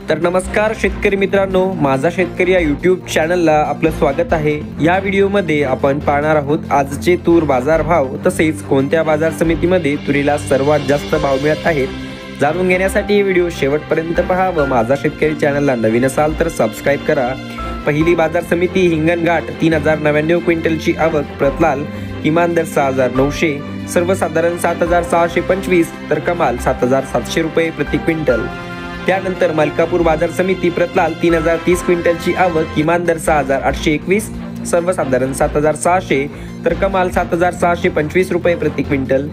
तर नमस्कार शेतकरी मित्रांनो, माझा शेतकरी या यूट्यूब चॅनलला आपलं स्वागत आहे। या व्हिडिओमध्ये आपण पाहणार आहोत आजचे तूर बाजार भाव, तसेच कोणत्या बाजार समितीमध्ये तुरीला सर्वात जास्त भाव मिळत आहेत जाणून घेण्यासाठी व्हिडिओ शेवटपर्यंत पहा व माझा शेतकरी चॅनलला नवीन असाल तर सबस्क्राइब करा। पहिली बाजार समिती हिंगणघाट 3099 क्विंटलची आवक, प्रतलाल किमान दर 6900, सर्वसाधारण 7625 तर कमाल 7700 रुपये प्रति क्विंटल। त्यानंतर मलकापूर बाजार समिती प्रतलाल 3030 क्विंटलची आवक, किमान दर 6821, सर्वसाधारण 7600 तर कमाल 7625 रुपये प्रति क्विंटल।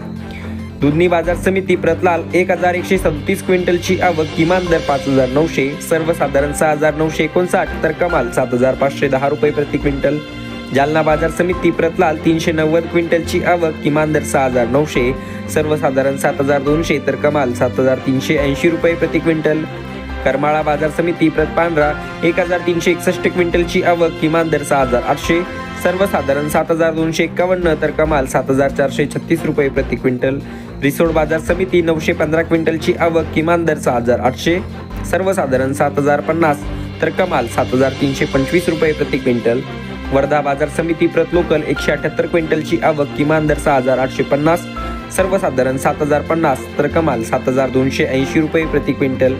दुधनी बाजार समिती प्रतलाल 1137 क्विंटलची आवक, किमान दर 5900, सर्वसाधारण 6959 तर कमाल 7510 रुपये प्रति क्विंटल। जालना बाजार समिती प्रतलाल 390 क्विंटलची आवक, किमान दर 6900, सर्वसाधारण 7200 तर कमाल 7380 रुपये प्रति क्विंटल। करमाळा बाजार समिती प्रतपांढरा 1361 क्विंटलची आवक, किमान दर 6800, सर्वसाधारण 7251 तर कमाल 7436 रुपये प्रति क्विंटल। रिसोड बाजार समिती 915 क्विंटलची आवक, किमान दर 6800, सर्वसाधारण 7050 तर कमाल 7325 रुपये प्रति क्विंटल। वर्धा बाजार समिती प्रतलोकल 178 क्विंटलची आवक, किमान दर 6850, सर्वसाधारण 7050 तर कमाल 7280 रुपये प्रति क्विंटल।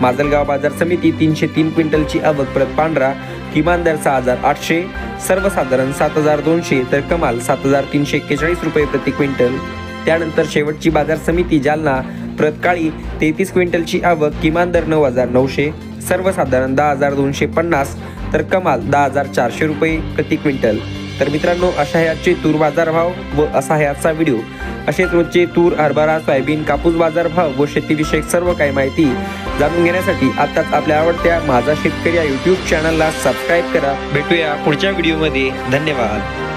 माजलगाव बाजार समिती 303 क्विंटलची आवक, प्रतपांढरा किमान दर 6800, सर्वसाधारण 7200 तर कमाल 7341 रुपये प्रति क्विंटल। त्यानंतर शेवटची बाजार समिती जालना प्रतकाळी 33 क्विंटलची आवक, किमान दर 9900, सर्वसाधारण 10250 तर कमाल 10400 रुपये प्रति क्विंटल। तर मित्रांनो, अशा आहे आजचे तूर बाजार भाव व असा आहे आजचा व्हिडिओ। असेच रोजचे तूर, हरभरा, सोयाबीन, कापूस बाजार भाव व शेतीविषयक सर्व काही माहिती जाणून घेण्यासाठी आताच आपल्या आवडत्या माझा शेतकरी या यूट्यूब चॅनलला सबस्क्राइब करा। भेटूया पुढच्या व्हिडिओमध्ये। धन्यवाद।